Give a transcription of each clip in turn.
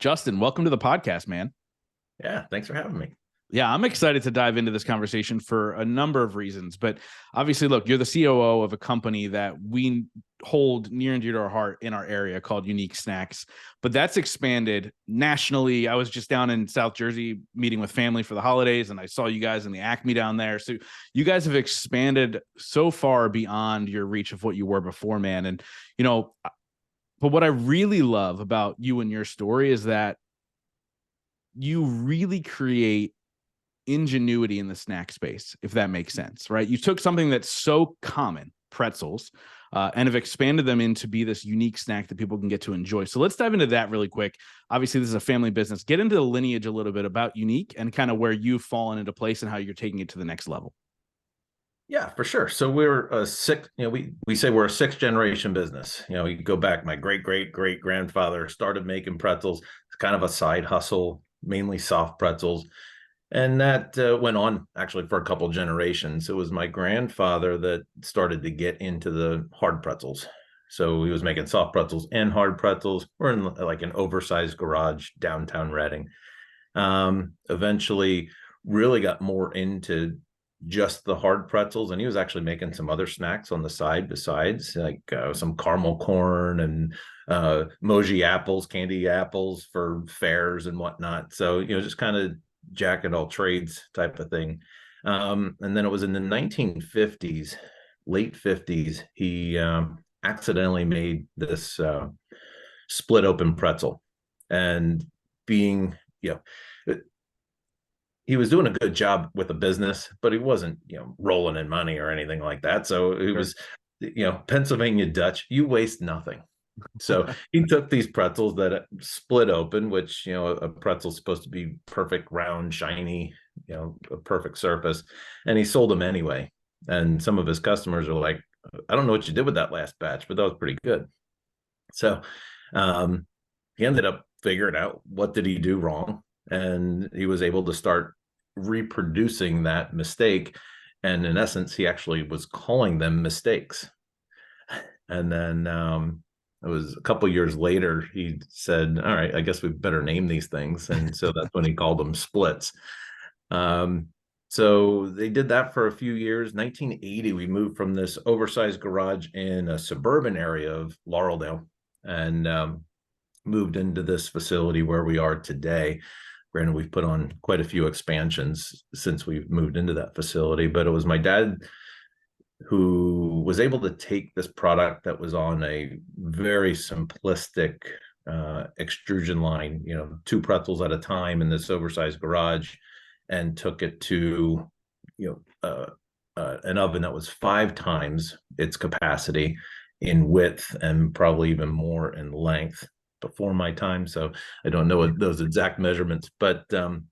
Justin, welcome to the podcast, man. Yeah, thanks for having me. Yeah, I'm excited to dive into this conversation for a number of reasons. But obviously, look, you're the COO of a company that we hold near and dear to our heart in our area called Uniqueness. But that's expanded nationally. I was just down in South Jersey meeting with family for the holidays, and I saw you guys in the Acme down there. So you guys have expanded so far beyond your reach of what you were before, man. And, but what I really love about you and your story is that you really create ingenuity in the snack space, if that makes sense, right? You took something that's so common, pretzels, and have expanded them into be this unique snack that people can get to enjoy. So let's dive into that really quick. Obviously, this is a family business. Get into the lineage a little bit about Unique and kind of where you've fallen into place and how you're taking it to the next level. Yeah, for sure. So we're a we say we're a sixth generation business. You go back, my great grandfather started making pretzels. It's kind of a side hustle, mainly soft pretzels. And that went on actually for a couple of generations. It was my grandfather that started to get into the hard pretzels. So he was making soft pretzels and hard pretzels. We're in like an oversized garage downtown Reading. Eventually really got more into just the hard pretzels, and he was actually making some other snacks on the side besides, like some caramel corn and moji apples, candy apples for fairs and whatnot. So just kind of jack of all trades type of thing. And then it was in the 1950s, late 50s, he accidentally made this split open pretzel. And being, he was doing a good job with the business, but he wasn't, rolling in money or anything like that. So it was, Pennsylvania Dutch, you waste nothing. So he took these pretzels that split open, which, a pretzel's supposed to be perfect, round, shiny, a perfect surface, and he sold them anyway. And some of his customers are like, I don't know what you did with that last batch, but that was pretty good. So he ended up figuring out what did he do wrong, and he was able to start reproducing that mistake. And in essence, he actually was calling them mistakes. And then it was a couple of years later, he said, all right, I guess we better name these things. And so that's when he called them splits. So they did that for a few years. 1980, we moved from this oversized garage in a suburban area of Laureldale and moved into this facility where we are today. Granted, we've put on quite a few expansions since we've moved into that facility, but it was my dad who was able to take this product that was on a very simplistic extrusion line, 2 pretzels at a time in this oversized garage, and took it to, an oven that was 5 times its capacity in width and probably even more in length before my time. So I don't know those exact measurements, but it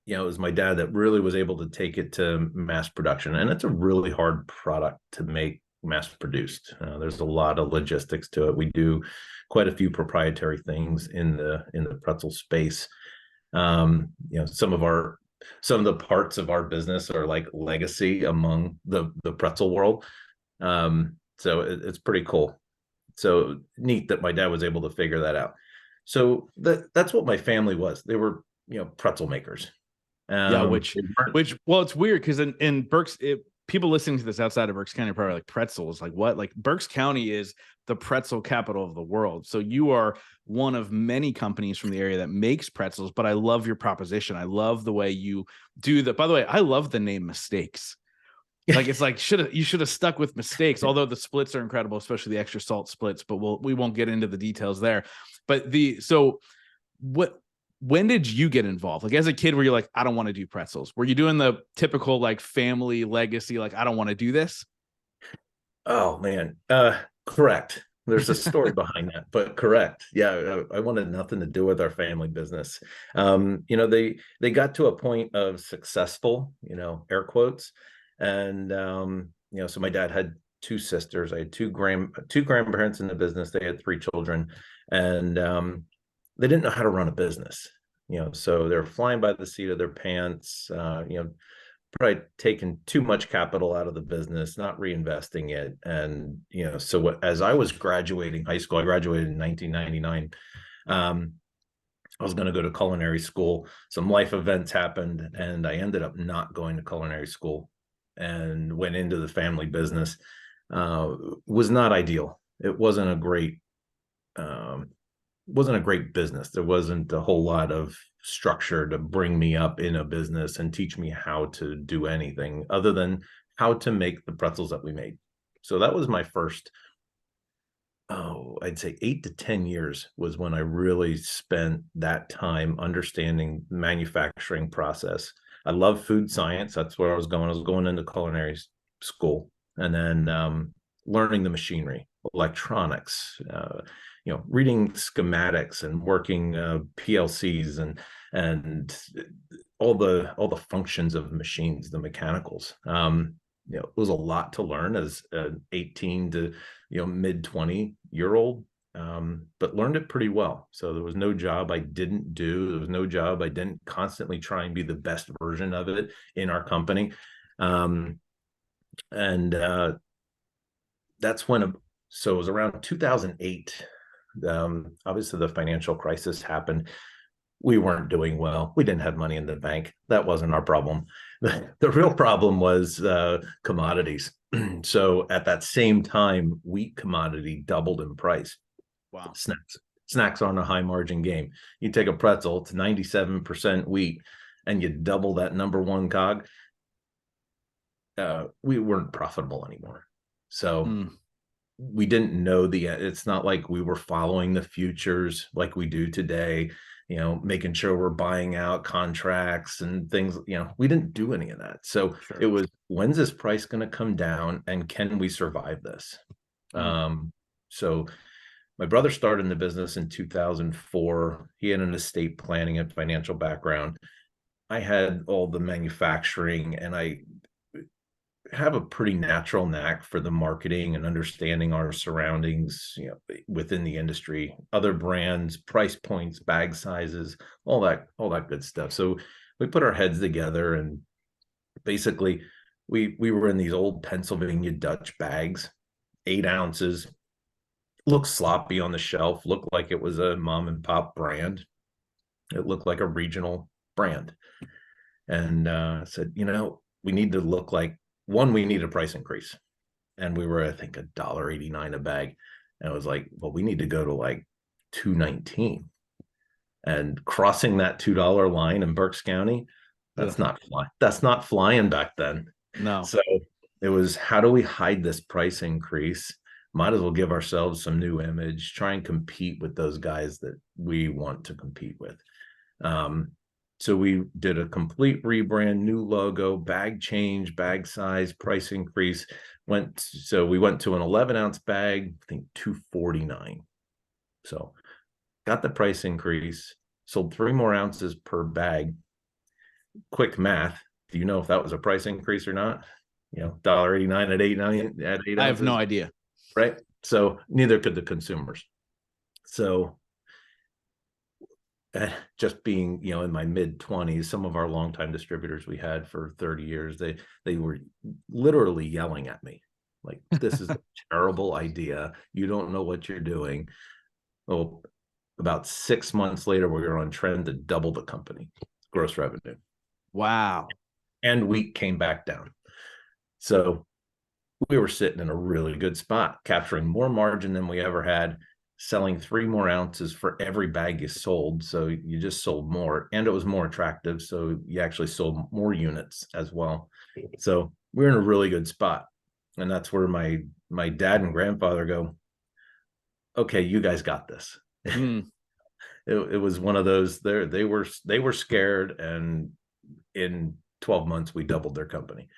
was my dad that really was able to take it to mass production. And it's a really hard product to make mass produced. There's a lot of logistics to it. We do quite a few proprietary things in the pretzel space. Some of the parts of our business are like legacy among the pretzel world. So it's pretty cool. So neat that my dad was able to figure that out. So that's what my family was. They were, pretzel makers. Which well, it's weird because in Berks, people listening to this outside of Berks County are probably like, pretzels, like what? Like Berks County is the pretzel capital of the world. So you are one of many companies from the area that makes pretzels, but I love your proposition. I love the way you do that. By the way, I love the name Mistakes. Like it's like you should have stuck with mistakes, although the splits are incredible, especially the extra salt splits, but we won't get into the details there. But when did you get involved? Like as a kid, were you like, I don't want to do pretzels? Were you doing the typical like family legacy, like I don't want to do this? Oh man. Correct. There's a story behind that, but correct. Yeah. I wanted nothing to do with our family business. They got to a point of successful, air quotes. And, so my dad had 2 sisters. I had two grandparents in the business. They had 3 children, and they didn't know how to run a business, so they're flying by the seat of their pants, probably taking too much capital out of the business, not reinvesting it. And, so as I was graduating high school, I graduated in 1999. I was going to go to culinary school. Some life events happened, and I ended up not going to culinary school and went into the family business. Was not ideal. It um, wasn't a great business. There wasn't a whole lot of structure to bring me up in a business and teach me how to do anything other than how to make the pretzels that we made. So that was my first, I'd say 8 to 10 years was when I really spent that time understanding the manufacturing process. I love food science. That's where I was going. I was going into culinary school, and then learning the machinery, electronics, reading schematics and working PLCs and all the functions of machines, the mechanicals. It was a lot to learn as an 18 to mid 20-year-old, but learned it pretty well. So there was no job I didn't do. There was no job I didn't constantly try and be the best version of it in our company. And that's when, so it was around 2008. Obviously, the financial crisis happened. We weren't doing well. We didn't have money in the bank. That wasn't our problem. The real problem was commodities. So at that same time, wheat commodity doubled in price. Wow. Snacks aren't a high margin game. You take a pretzel, it's 97% wheat, and you double that number one cog. We weren't profitable anymore. So we didn't know it's not like we were following the futures like we do today, making sure we're buying out contracts and things. We didn't do any of that. So It was, when's this price going to come down and can we survive this? So my brother started in the business in 2004. He had an estate planning and financial background. I had all the manufacturing, and I have a pretty natural knack for the marketing and understanding our surroundings, within the industry, other brands, price points, bag sizes, all that good stuff. So we put our heads together, and basically we were in these old Pennsylvania Dutch bags, 8 ounces, looked sloppy on the shelf, looked like it was a mom and pop brand. It looked like a regional brand. And said, we need to look like, we need a price increase. And we were, I think, $1.89 a bag. And I was like, well, we need to go to like $2.19. And crossing that $2 line in Berks County, that's not flying back then. No. So it was, how do we hide this price increase? Might as well give ourselves some new image, try and compete with those guys that we want to compete with. So we did a complete rebrand, new logo, bag change, bag size, price increase. So we went to an 11-ounce bag, I think $2.49. So got the price increase, sold 3 more ounces per bag. Quick math. Do you know if that was a price increase or not? $1.89 at 8 ounces. I have no idea. Right. So neither could the consumers. So just being, in my mid 20s, some of our longtime distributors we had for 30 years, they were literally yelling at me like, this is a terrible idea. You don't know what you're doing. Well, about 6 months later, we were on trend to double the company gross revenue. Wow. And wheat came back down. So we were sitting in a really good spot, capturing more margin than we ever had, selling 3 more ounces for every bag you sold. So you just sold more, and it was more attractive. So you actually sold more units as well. So we're in a really good spot. And that's where my dad and grandfather go, okay, you guys got this. It was one of those, they were scared. And in 12 months, we doubled their company.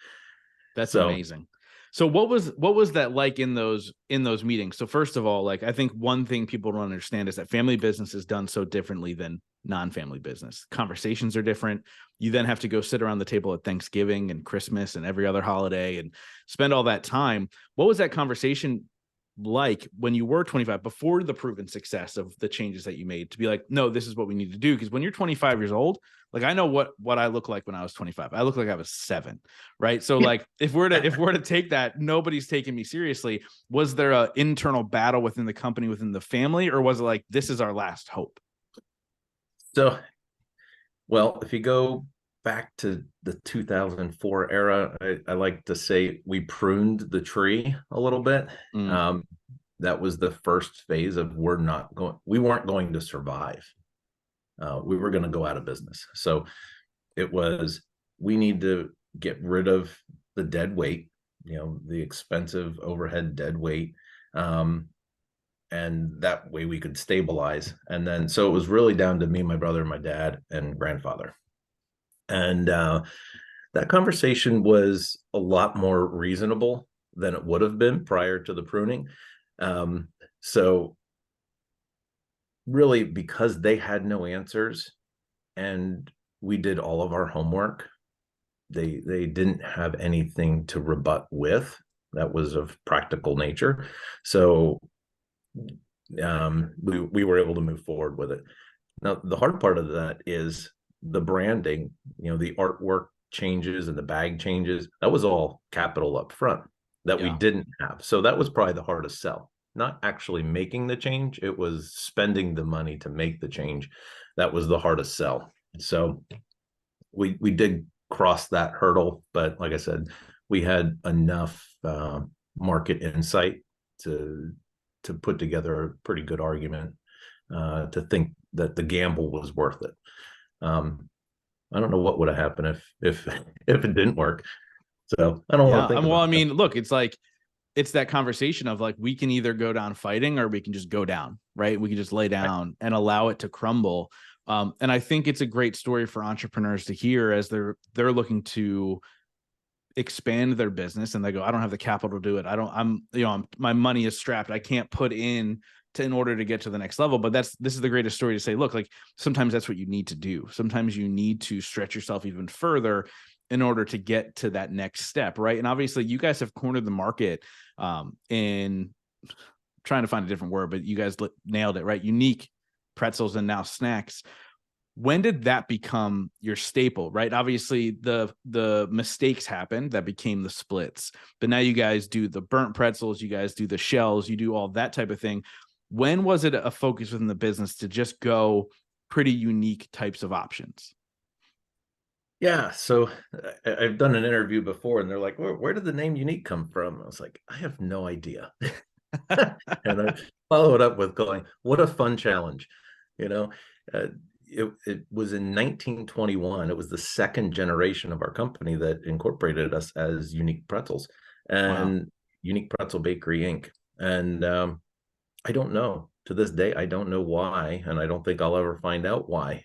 That's amazing. So what was that like in those meetings? So first of all, like, I think one thing people don't understand is that family business is done so differently than non-family business. Conversations are different. You then have to go sit around the table at Thanksgiving and Christmas and every other holiday and spend all that time. What was that conversation like when you were 25, before the proven success of the changes that you made, to be like, no, this is what we need to do? Because when you're 25 years old, like, I know what I look like when I was 25. I look like I was 7, right? So like, if we're to take that, nobody's taking me seriously. Was there an internal battle within the company, within the family, or was it like, this is our last hope? So, well, if you go back to the 2004 era, I like to say we pruned the tree a little bit. Mm, Um, that was the first phase of we weren't going to survive. We were going to go out of business. So it was, we need to get rid of the dead weight, the expensive overhead dead weight. And that way we could stabilize. And then, so it was really down to me, my brother, my dad, and grandfather. And that conversation was a lot more reasonable than it would have been prior to the pruning. So really, because they had no answers and we did all of our homework, they didn't have anything to rebut with that was of practical nature. So we were able to move forward with it. Now, the hard part of that is the branding, the artwork changes and the bag changes. That was all capital up front that we yeah. didn't have. So that was probably the hardest sell. Not actually making the change, it was spending the money to make the change. That was the hardest sell. So we did cross that hurdle, but like I said, we had enough market insight to put together a pretty good argument to think that the gamble was worth it. I don't know what would have happened if it didn't work. So I don't want Yeah. to think Well, about I that. mean, look, it's like, it's that conversation of like, we can either go down fighting or we can just go down, right? We can just lay Right. down and allow it to crumble. And I think it's a great story for entrepreneurs to hear as they're looking to expand their business and they go, I don't have the capital to do it. My money is strapped. I can't put in in order to get to the next level. But this is the greatest story to say, look, like sometimes that's what you need to do. Sometimes you need to stretch yourself even further in order to get to that next step. Right. And obviously you guys have cornered the market in trying to find a different word, but you guys nailed it, right? Unique pretzels and now snacks. When did that become your staple, right? Obviously the mistakes happened that became the splits, but now you guys do the burnt pretzels, you guys do the shells, you do all that type of thing. When was it a focus within the business to just go pretty unique types of options? Yeah. So I've done an interview before and they're like, where did the name Unique come from? I was like, I have no idea. And I follow it up with going, what a fun challenge. You know, uh, it was in 1921. It was the second generation of our company that incorporated us as Unique Pretzels Wow. and Unique Pretzel Bakery Inc. And I don't know to this day, I don't know why, and I don't think I'll ever find out why.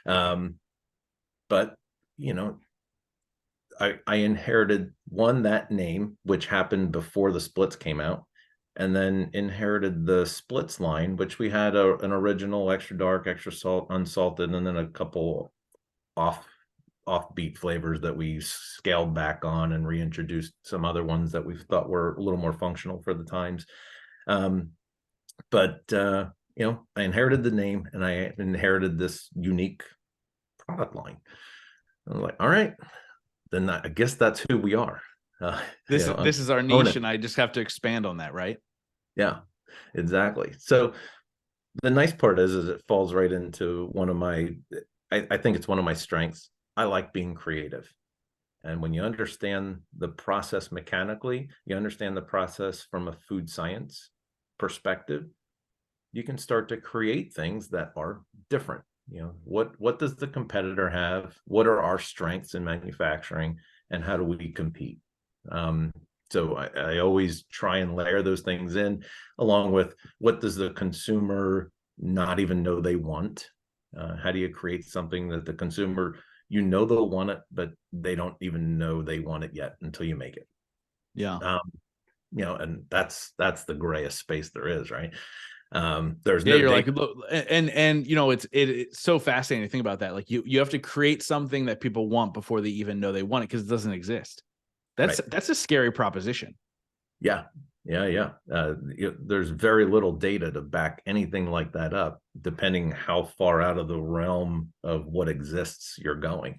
Um, but you know, I inherited that name, which happened before the splits came out, and then inherited the splits line, which we had an original extra dark, extra salt, unsalted, and then a couple off offbeat flavors that we scaled back on and reintroduced some other ones that we thought were a little more functional for the times. Um, but I inherited the name and I inherited this unique product line. I'm like, all right, then I guess that's who we are. Uh, This is our own niche, it. and I just have to expand on that, right? Yeah, exactly. So the nice part is it falls right into one of my, I think it's one of my strengths. I like being creative. And when you understand the process mechanically, you understand the process from a food science perspective, you can start to create things that are different. What does the competitor have? What are our strengths in manufacturing, and how do we compete? Um, so I always try and layer those things in, along with what does the consumer not even know they want? How do you create something that the consumer, they'll want it, but they don't even know they want it yet until you make it. Yeah. Um, and that's the grayest space there is, right? There's Yeah, no you're like, date. look, and it's so fascinating to think about that. Like you have to create something that people want before they even know they want it because it doesn't exist. Right. That's a scary proposition. Yeah. Yeah. There's very little data to back anything like that up, depending how far out of the realm of what exists you're going.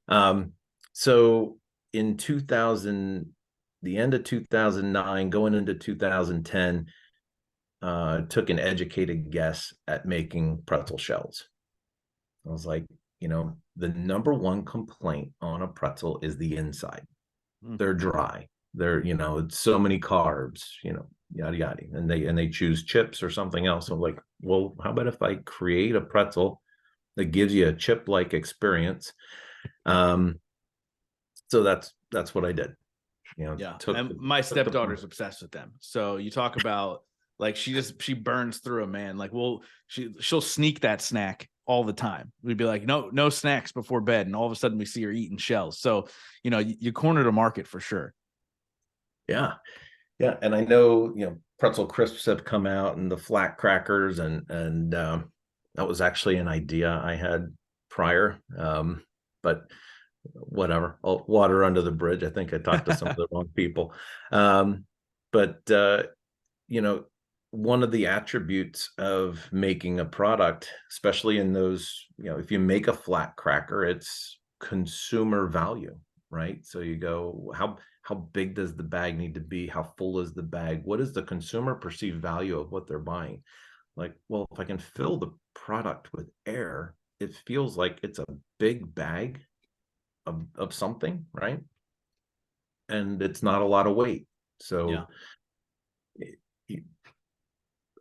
Um, so in 2000, the end of 2009, going into 2010, took an educated guess at making pretzel shells. I was like, the number one complaint on a pretzel is the inside. They're dry. It's so many carbs, yada yada. And they choose chips or something else. I'm like, well, how about if I create a pretzel that gives you a chip-like experience? So that's what I did. Yeah. And my stepdaughter's obsessed with them. So you talk about like she burns through them, man. Like, well, she'll sneak that snack all the time. We'd be like, no snacks before bed, and all of a sudden we see her eating shells. So you cornered a market for sure. Yeah. Yeah. And I know, pretzel crisps have come out, and the flat crackers, and that was actually an idea I had prior. But whatever, water under the bridge. I think I talked to some of the wrong people. But one of the attributes of making a product, especially in those, if you make a flat cracker, it's consumer value, right? So you go, how big does the bag need to be? How full is the bag? What is the consumer perceived value of what they're buying? Like, well, if I can fill the product with air, it feels like it's a big bag of something, right? And it's not a lot of weight. So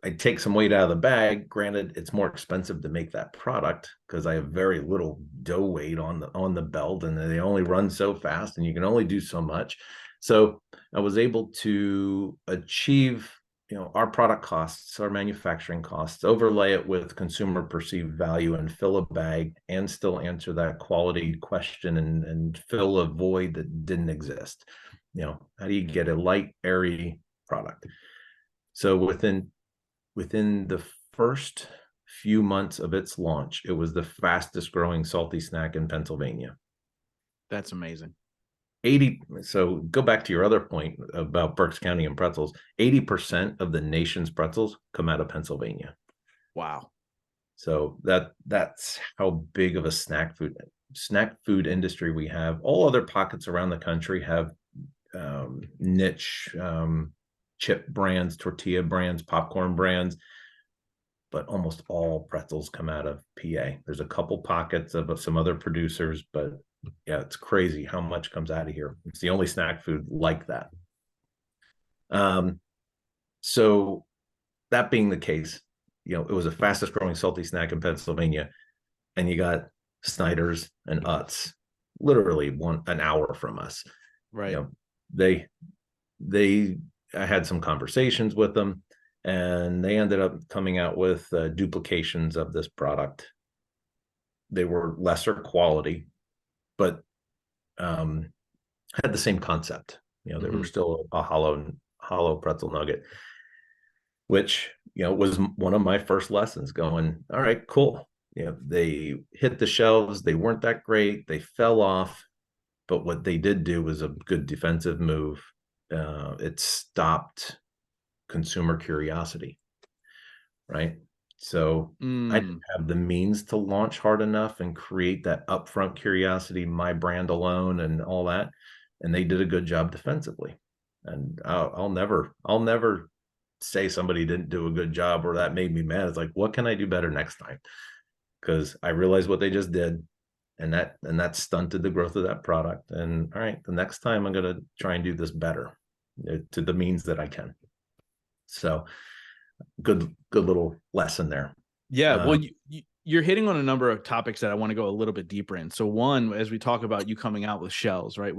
I take some weight out of the bag. Granted, it's more expensive to make that product because I have very little dough weight on the belt, and they only run so fast, and you can only do so much. So I was able to achieve, our product costs, our manufacturing costs, overlay it with consumer perceived value, and fill a bag and still answer that quality question, and fill a void that didn't exist. How do you get a light, airy product? So within the first few months of its launch, it was the fastest growing salty snack in Pennsylvania. That's amazing. So go back to your other point about Berks County and pretzels. 80% of the nation's pretzels come out of Pennsylvania. Wow. So that's how big of a snack food industry we have. All other pockets around the country have niche chip brands, tortilla brands, popcorn brands, but almost all pretzels come out of PA. There's a couple pockets of some other producers, but yeah, it's crazy how much comes out of here. It's the only snack food like that. So that being the case, it was the fastest growing salty snack in Pennsylvania, and you got Snyder's and Utz literally an hour from us. Right. I had some conversations with them, and they ended up coming out with duplications of this product. They were lesser quality, but had the same concept. They were still a hollow pretzel nugget, which, was one of my first lessons going, all right, cool. They hit the shelves. They weren't that great. They fell off, but what they did do was a good defensive move. It stopped consumer curiosity, right? So I didn't have the means to launch hard enough and create that upfront curiosity, my brand alone, and all that. And they did a good job defensively. And I'll never say somebody didn't do a good job or that made me mad. It's like, what can I do better next time? Because I realized what they just did, and that stunted the growth of that product. And all right, the next time I'm going to try and do this better to the means that I can. So good little lesson there. Yeah. Well, you're hitting on a number of topics that I want to go a little bit deeper in. So one, as we talk about you coming out with shells, right?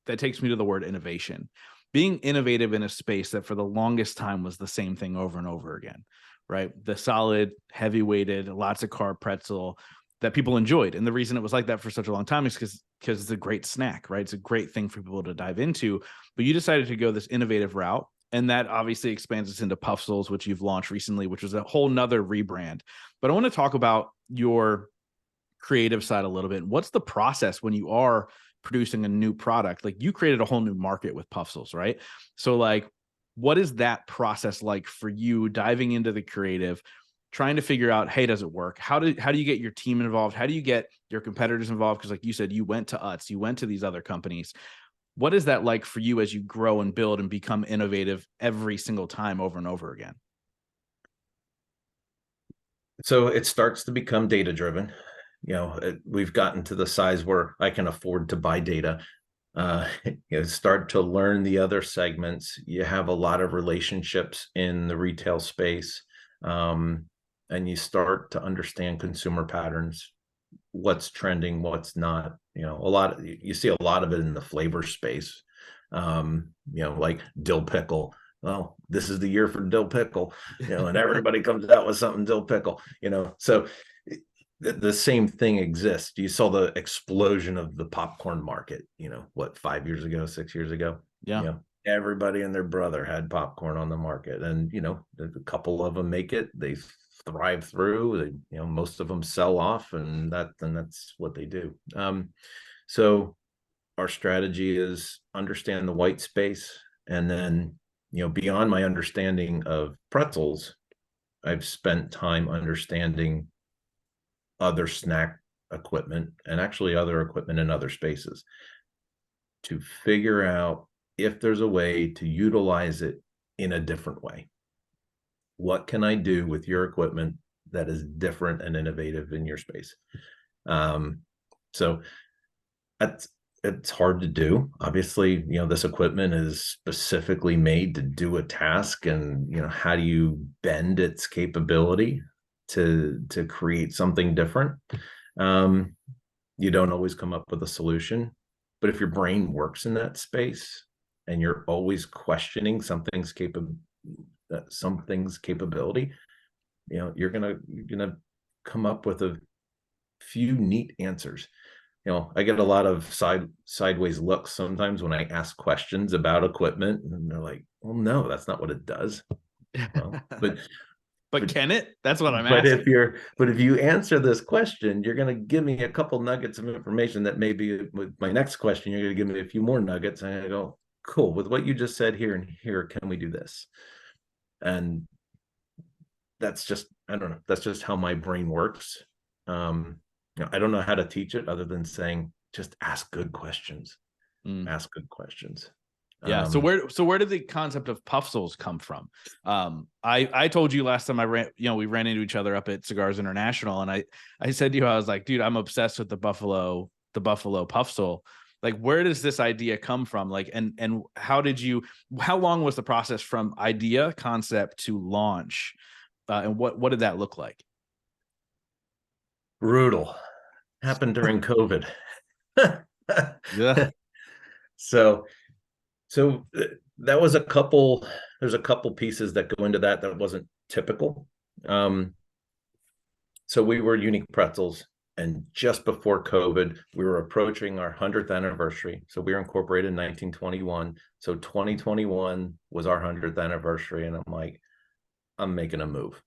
That takes me to the word innovation. Being innovative in a space that for the longest time was the same thing over and over again, right? The solid, heavy weighted, lots of carb pretzel that people enjoyed. And the reason it was like that for such a long time is because it's a great snack, right? It's a great thing for people to dive into. But you decided to go this innovative route. And that obviously expands us into puffssels, which you've launched recently, which was a whole nother rebrand. But I want to talk about your creative side a little bit. What's the process when you are producing a new product? Like, you created a whole new market with puffssels, right? So like, what is that process like for you diving into the creative, trying to figure out, hey, does it work? How do you get your team involved? How do you get your competitors involved? Because like you said, you went to Utz, you went to these other companies. What is that like for you as you grow and build and become innovative every single time over and over again? So it starts to become data driven. we've gotten to the size where I can afford to buy data. Start to learn the other segments. You have a lot of relationships in the retail space, and you start to understand consumer patterns, what's trending, what's not. You see a lot of it in the flavor space. Like dill pickle. Well, this is the year for dill pickle, and everybody comes out with something dill pickle, so the same thing exists. You saw the explosion of the popcorn market, 5 years ago, 6 years ago. Yeah. Everybody and their brother had popcorn on the market, and a couple of them make it, they thrive through, most of them sell off, and that's what they do. So our strategy is understand the white space, and then beyond my understanding of pretzels, I've spent time understanding other snack equipment, and actually other equipment in other spaces, to figure out if there's a way to utilize it in a different way. What can I do with your equipment that is different and innovative in your space? So it's hard to do. Obviously, this equipment is specifically made to do a task, and how do you bend its capability to create something different? You don't always come up with a solution, but if your brain works in that space and you're always questioning something's capability, you're gonna come up with a few neat answers. I get a lot of sideways looks sometimes when I ask questions about equipment, and they're like, well, no, that's not what it does. Well, but can it? That's what I'm but asking. if you answer this question, you're going to give me a couple nuggets of information that maybe with my next question, you're going to give me a few more nuggets. And I go, cool, with what you just said here and here, can we do this? And that's just, I don't know, that's just how my brain works. I don't know how to teach it other than saying, just ask good questions. Ask good questions. Yeah. So where did the concept of puffssels come from? I told you last time we ran into each other up at Cigars International, and I said to you, I was like, dude, I'm obsessed with the buffalo puffsel. Like, where does this idea come from? Like, and how long was the process from idea, concept to launch? And what did that look like? Brutal. Happened during COVID. Yeah. So there's a couple pieces that go into that wasn't typical. So we were Unique Pretzels, and just before COVID, we were approaching our 100th anniversary. So we were incorporated in 1921. So 2021 was our 100th anniversary, and I'm like, I'm making a move.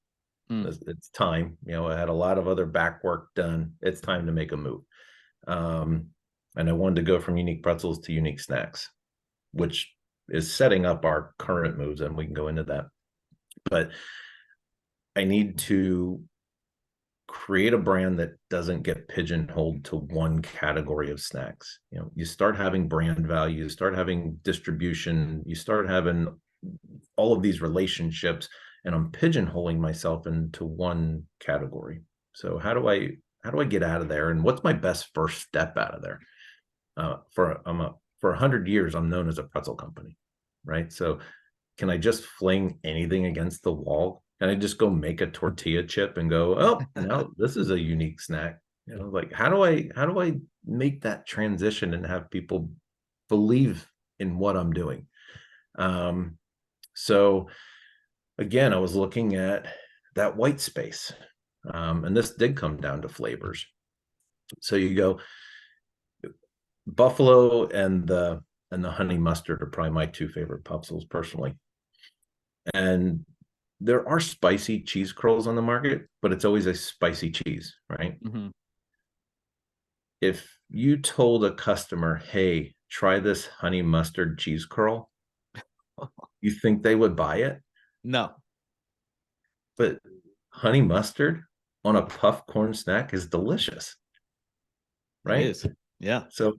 It's time. I had a lot of other back work done. It's time to make a move. And I wanted to go from Unique Pretzels to Unique Snacks, which is setting up our current moves, and we can go into that. But I need to create a brand that doesn't get pigeonholed to one category of snacks. You start having brand value, you start having distribution, you start having all of these relationships, and I'm pigeonholing myself into one category. So how do I get out of there, and what's my best first step out of there? For 100 years, I'm known as a pretzel company, right? So can I just fling anything against the wall? Can I just go make a tortilla chip and go, oh, now this is a unique snack? Like, how do I make that transition and have people believe in what I'm doing? So again, I was looking at that white space, and this did come down to flavors. So you go buffalo and the honey mustard are probably my two favorite puffssels personally. And there are spicy cheese curls on the market, but it's always a spicy cheese, right? Mm-hmm. If you told a customer, hey, try this honey mustard cheese curl, you think they would buy it? No. But honey mustard on a puff corn snack is delicious, right? It is. Yeah. So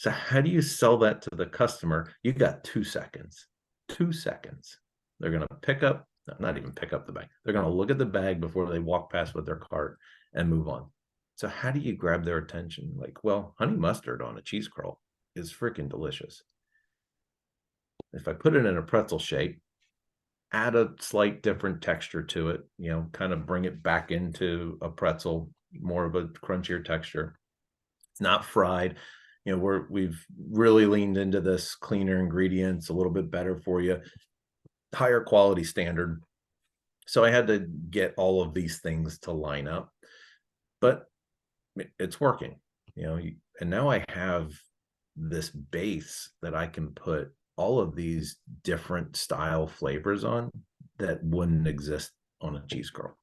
how do you sell that to the customer? You got 2 seconds. 2 seconds. They're going to not even pick up the bag. They're going to look at the bag before they walk past with their cart and move on. So how do you grab their attention? Like, well, honey mustard on a cheese curl is freaking delicious. If I put it in a pretzel shape, add a slight different texture to it, kind of bring it back into a pretzel, more of a crunchier texture. It's not fried. We've really leaned into this cleaner ingredients, a little bit better for you, higher quality standard. So I had to get all of these things to line up, but it's working, and now I have this base that I can put all of these different style flavors on that wouldn't exist on a cheese curl.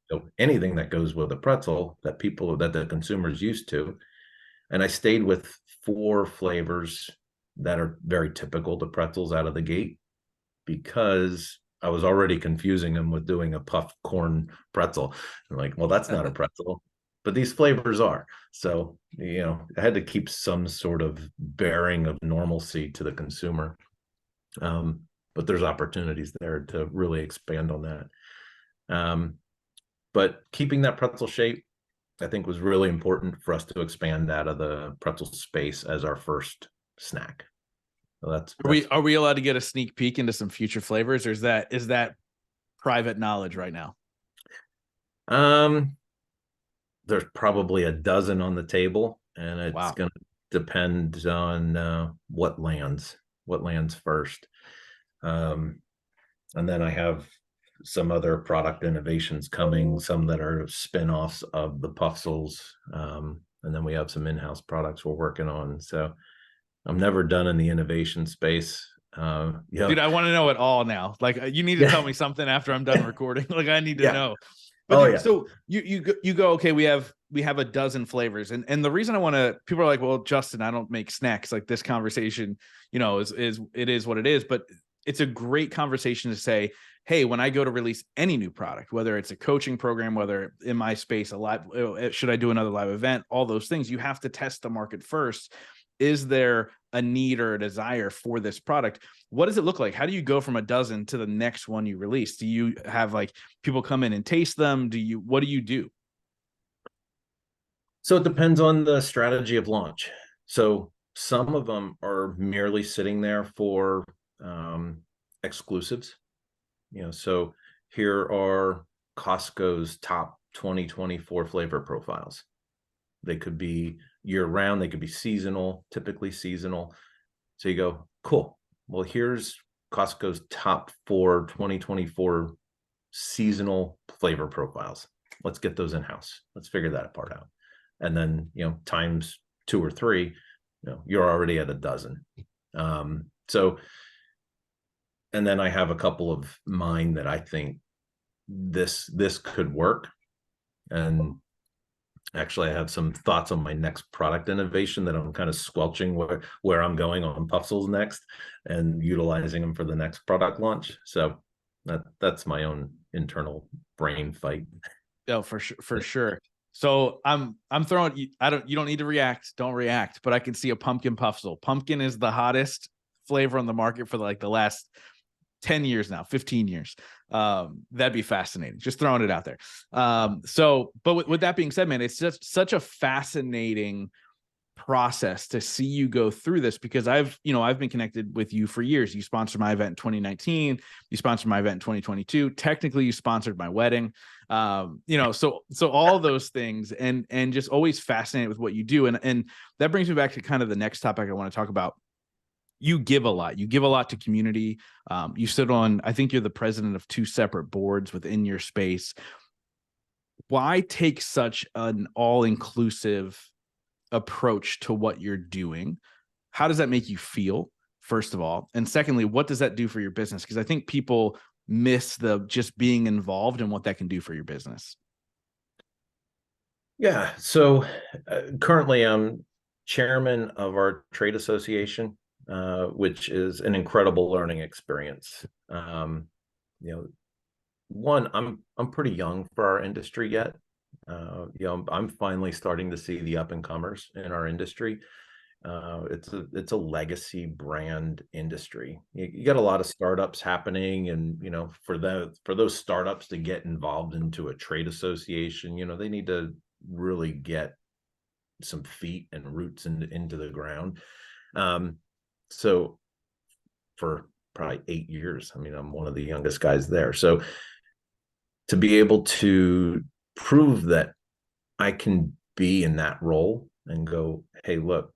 So anything that goes with a pretzel that the consumers used to, and I stayed with 4 flavors that are very typical to pretzels out of the gate, because I was already confusing them with doing a puffed corn pretzel. I'm like, well, that's not a pretzel, but these flavors are. So, I had to keep some sort of bearing of normalcy to the consumer. But there's opportunities there to really expand on that. But keeping that pretzel shape, I think, was really important for us to expand out of the pretzel space as our first snack. So Are we allowed to get a sneak peek into some future flavors, or is that private knowledge right now? There's probably a dozen on the table, and it's going to depend on what lands first. And then I have some other product innovations coming, some that are spin-offs of the puffssels. And then we have some in-house products we're working on. So I'm never done in the innovation space. Dude, I want to know it all now. Like, you need to tell me something after I'm done recording. Like, I need to know. But dude, so you go, okay, we have a dozen flavors. And the reason people are like, well, Justin, I don't make snacks. Like, this conversation, is what it is. But it's a great conversation to say, hey, when I go to release any new product, whether it's a coaching program, whether in my space, should I do another live event, all those things, you have to test the market first. Is there a need or a desire for this product? What does it look like? How do you go from a dozen to the next one you release? Do you have like people come in and taste them? What do you do? So it depends on the strategy of launch. So some of them are merely sitting there for exclusives. So here are Costco's top 2024 flavor profiles. They could be year round, they could be seasonal, typically seasonal. So you go, cool. Well, here's Costco's top 4 2024 seasonal flavor profiles. Let's get those in-house. Let's figure that part out. And then, times 2 or 3, you're already at a dozen. So, and then I have a couple of mine that I think this could work. And actually, I have some thoughts on my next product innovation that I'm kind of squelching where I'm going on puffssels next, and utilizing them for the next product launch. So that's my own internal brain fight. Oh, for sure. So I'm throwing you. You don't need to react. Don't react. But I can see a pumpkin puffsel. Pumpkin is the hottest flavor on the market for like the last 10 years now, 15 years. That'd be fascinating. Just throwing it out there. But with that being said, man, it's just such a fascinating process to see you go through this, because I've been connected with you for years. You sponsored my event in 2019. You sponsored my event in 2022. Technically, you sponsored my wedding. So all those things, and just always fascinated with what you do. And that brings me back to kind of the next topic I want to talk about. You give a lot. You give a lot to community. You sit on, I think you're the president of 2 separate boards within your space. Why take such an all-inclusive approach to what you're doing? How does that make you feel, first of all? And secondly, what does that do for your business? Because I think people miss the just being involved and what that can do for your business. Yeah. So currently I'm chairman of our trade association, which is an incredible learning experience. One, I'm pretty young for our industry yet. I'm finally starting to see the up and comers in our industry. It's a legacy brand industry. You got a lot of startups happening, and for those startups to get involved into a trade association, they need to really get some feet and roots into the ground. So for probably 8 years, I mean, I'm one of the youngest guys there. So to be able to prove that I can be in that role and go, hey, look,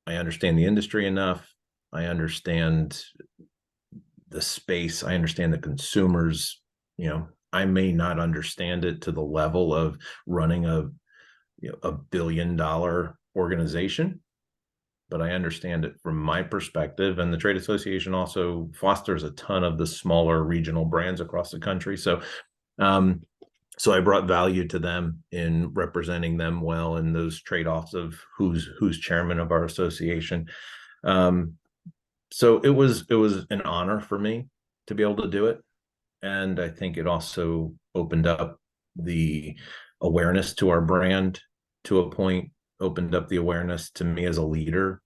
I understand the industry enough. I understand the space. I understand the consumers. I may not understand it to the level of running a $1 billion organization, but I understand it from my perspective. And the trade association also fosters a ton of the smaller regional brands across the country. So I brought value to them in representing them well in those trade-offs of who's chairman of our association. So it was an honor for me to be able to do it. And I think it also opened up the awareness to our brand to a point, opened up the awareness to me as a leader,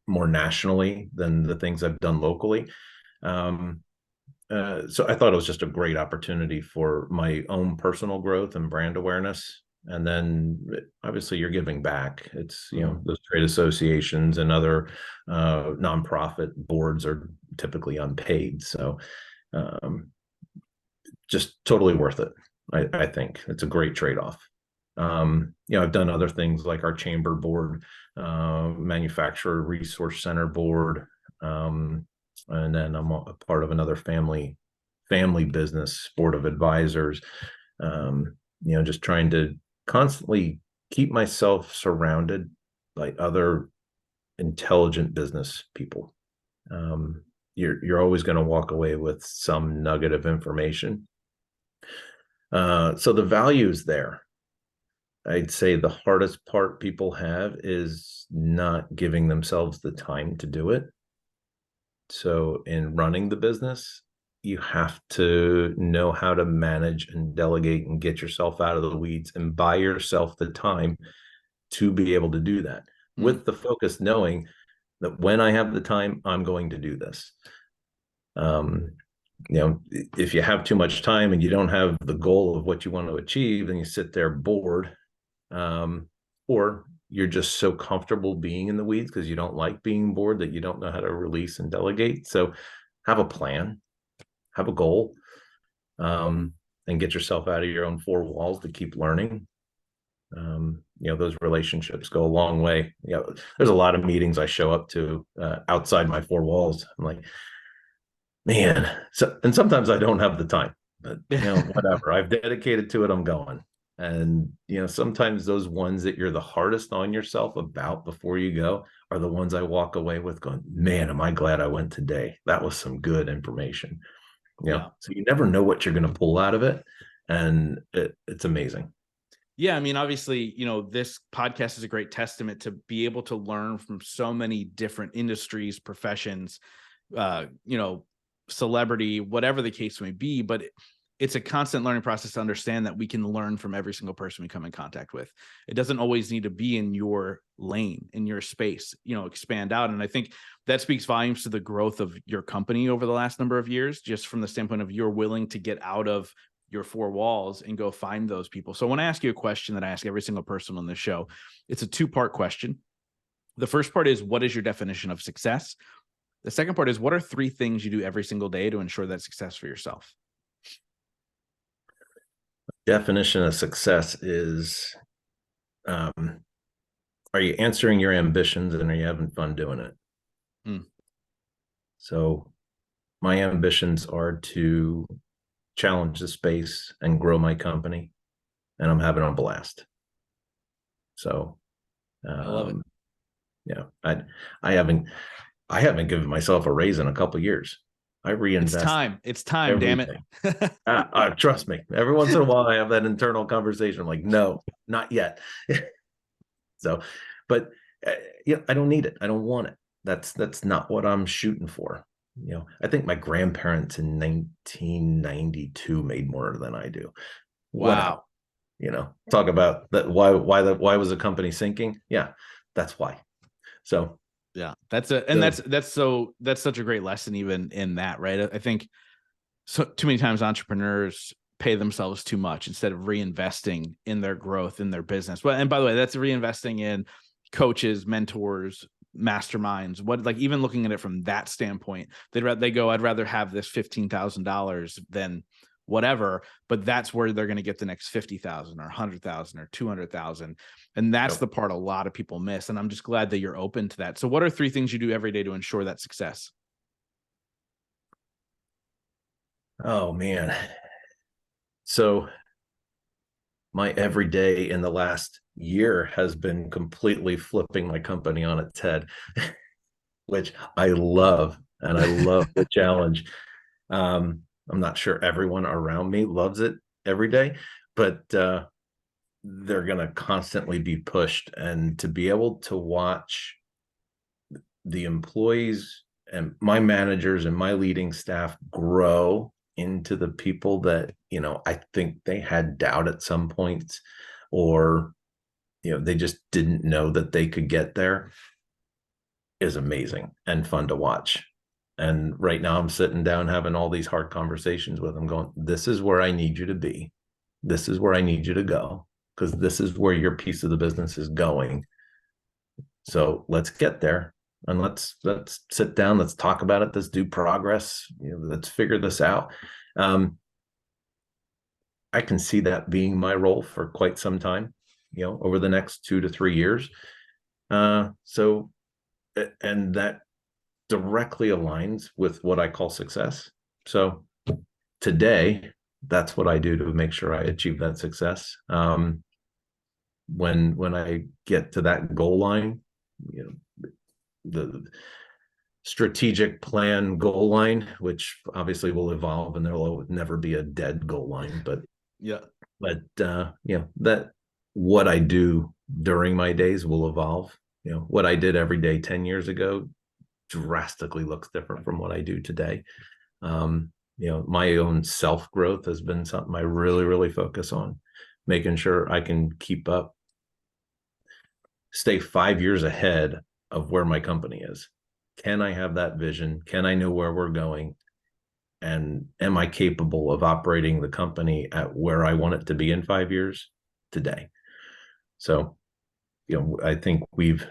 more nationally than the things I've done locally. So I thought it was just a great opportunity for my own personal growth and brand awareness. And then obviously you're giving back. It's, those trade associations and other nonprofit boards are typically unpaid. So just totally worth it. I think it's a great trade-off. I've done other things like our chamber board, manufacturer resource center board, and then I'm a part of another family business, board of advisors. Just trying to constantly keep myself surrounded by other intelligent business people. You're always going to walk away with some nugget of information. So the value is there. I'd say the hardest part people have is not giving themselves the time to do it. So in running the business, you have to know how to manage and delegate and get yourself out of the weeds and buy yourself the time to be able to do that with the focus, knowing that when I have the time, I'm going to do this. If you have too much time and you don't have the goal of what you want to achieve, then you sit there bored, or you're just so comfortable being in the weeds because you don't like being bored that you don't know how to release and delegate. So have a plan, have a goal, and get yourself out of your own four walls to keep learning. Those relationships go a long way. There's a lot of meetings I show up to outside my four walls. I'm like, man, and sometimes I don't have the time, but whatever. I've dedicated to it. I'm going. And sometimes those ones that you're the hardest on yourself about before you go are the ones I walk away with going, man, am I glad I went today. That was some good information. So you never know what you're going to pull out of it, and it's amazing. Yeah, I mean, obviously, this podcast is a great testament to be able to learn from so many different industries, professions, celebrity, whatever the case may be, but it's a constant learning process to understand that we can learn from every single person we come in contact with. It doesn't always need to be in your lane, in your space, expand out. And I think that speaks volumes to the growth of your company over the last number of years, just from the standpoint of you're willing to get out of your four walls and go find those people. So I want to ask you a question that I ask every single person on this show. It's a two-part question. The first part is, what is your definition of success? The second part is, what are 3 things you do every single day to ensure that success for yourself? Definition of success is, are you answering your ambitions and are you having fun doing it? So my ambitions are to challenge the space and grow my company, and I'm having a blast. So I love it. I haven't given myself a raise in a couple of years. I reinvest. It's time, damn it. Trust me. Every once in a while I have that internal conversation. I'm like, no, not yet. So, but I don't need it. I don't want it. That's not what I'm shooting for. I think my grandparents in 1992 made more than I do. Wow. Talk about that. Why was the company sinking? Yeah, that's why. So yeah, that's such a great lesson even in that, right? I think so too many times entrepreneurs pay themselves too much instead of reinvesting in their growth, in their business. Well, and by the way, that's reinvesting in coaches, mentors, masterminds. What, like, even looking at it from that standpoint, they go, I'd rather have this $15,000 than whatever, but that's where they're going to get the next 50,000 or 100,000 or 200,000. And that's the part a lot of people miss. And I'm just glad that you're open to that. So what are 3 things you do every day to ensure that success? Oh man. So my everyday in the last year has been completely flipping my company on its head, which I love. And I love the challenge. I'm not sure everyone around me loves it every day, but they're going to constantly be pushed. And to be able to watch the employees and my managers and my leading staff grow into the people that, I think they had doubt at some points, or, they just didn't know that they could get there, is amazing and fun to watch. And right now I'm sitting down having all these hard conversations with them going, this is where I need you to be. This is where I need you to go, because this is where your piece of the business is going. So let's get there, and let's sit down. Let's talk about it. Let's do progress. Let's figure this out. I can see that being my role for quite some time, over the next 2 to 3 years. So, and that directly aligns with what I call success. So today, that's what I do to make sure I achieve that success. When I get to that goal line, the strategic plan goal line, which obviously will evolve, and there will never be a dead goal line, but that what I do during my days will evolve. What I did every day 10 years ago drastically looks different from what I do today. My own self-growth has been something I really, really focus on, making sure I can keep up, stay 5 years ahead of where my company is. Can I have that vision? Can I know where we're going? And am I capable of operating the company at where I want it to be in 5 years today? So, I think we've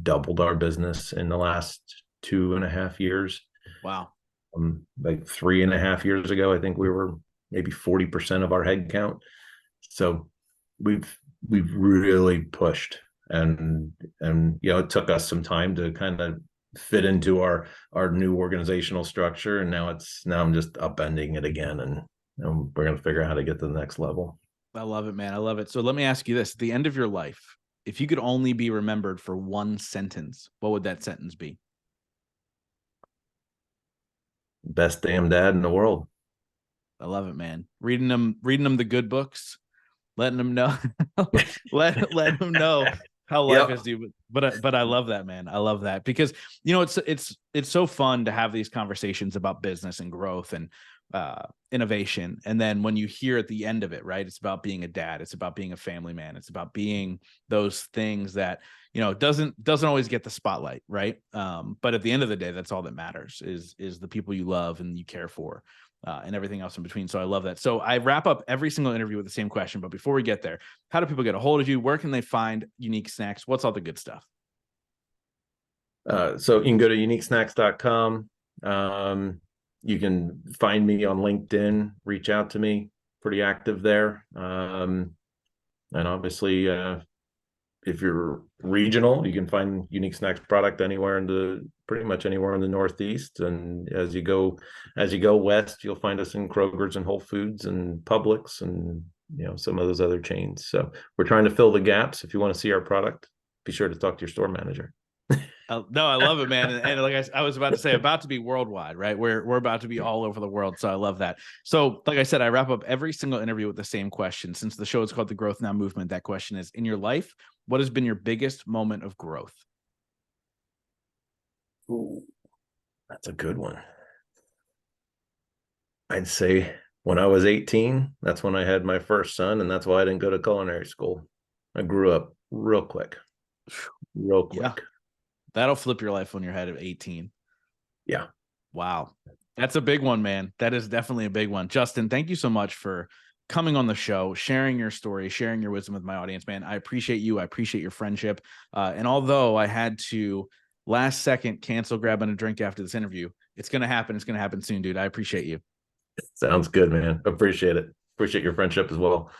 doubled our business in the last 2.5 years. Wow. Like 3.5 years ago, I think we were maybe 40% of our head count. So we've really pushed, and it took us some time to kind of fit into our new organizational structure, and now I'm just upending it again, and we're going to figure out how to get to the next level. I love it, man. I love it. So let me ask you this: at the end of your life, if you could only be remembered for one sentence, what would that sentence be? Best damn dad in the world. I love it, man. Reading them the good books, letting them know, let them know how life is due. But I love that, man. I love that, because it's so fun to have these conversations about business and growth and innovation. And then when you hear at the end of it, right, it's about being a dad, it's about being a family man, it's about being those things that doesn't always get the spotlight, right? But at the end of the day, that's all that matters is the people you love and you care for. And everything else in between. So I love that. So I wrap up every single interview with the same question. But before we get there, how do people get a hold of you? Where can they find Unique Snacks? What's all the good stuff? So you can go to uniquesnacks.com. You can find me on LinkedIn, reach out to me, pretty active there. And obviously, if you're regional, you can find Unique Snacks product pretty much anywhere in the Northeast. And as you go west, you'll find us in Kroger's and Whole Foods and Publix and some of those other chains. So we're trying to fill the gaps. If you want to see our product, be sure to talk to your store manager. No, I love it, man. And like I was about to say, about to be worldwide, right? We're about to be all over the world. So I love that. So like I said, I wrap up every single interview with the same question. Since the show is called The Growth Now Movement, that question is, in your life, what has been your biggest moment of growth? Ooh, that's a good one. I'd say when I was 18, that's when I had my first son, and that's why I didn't go to culinary school. I grew up real quick. Yeah. That'll flip your life when you're head of 18. Yeah. Wow. That's a big one, man. That is definitely a big one. Justin, thank you so much for coming on the show, sharing your story, sharing your wisdom with my audience, man. I appreciate you. I appreciate your friendship. And although I had to last second cancel grabbing a drink after this interview, it's going to happen. It's going to happen soon, dude. I appreciate you. Sounds good, man. Appreciate it. Appreciate your friendship as well.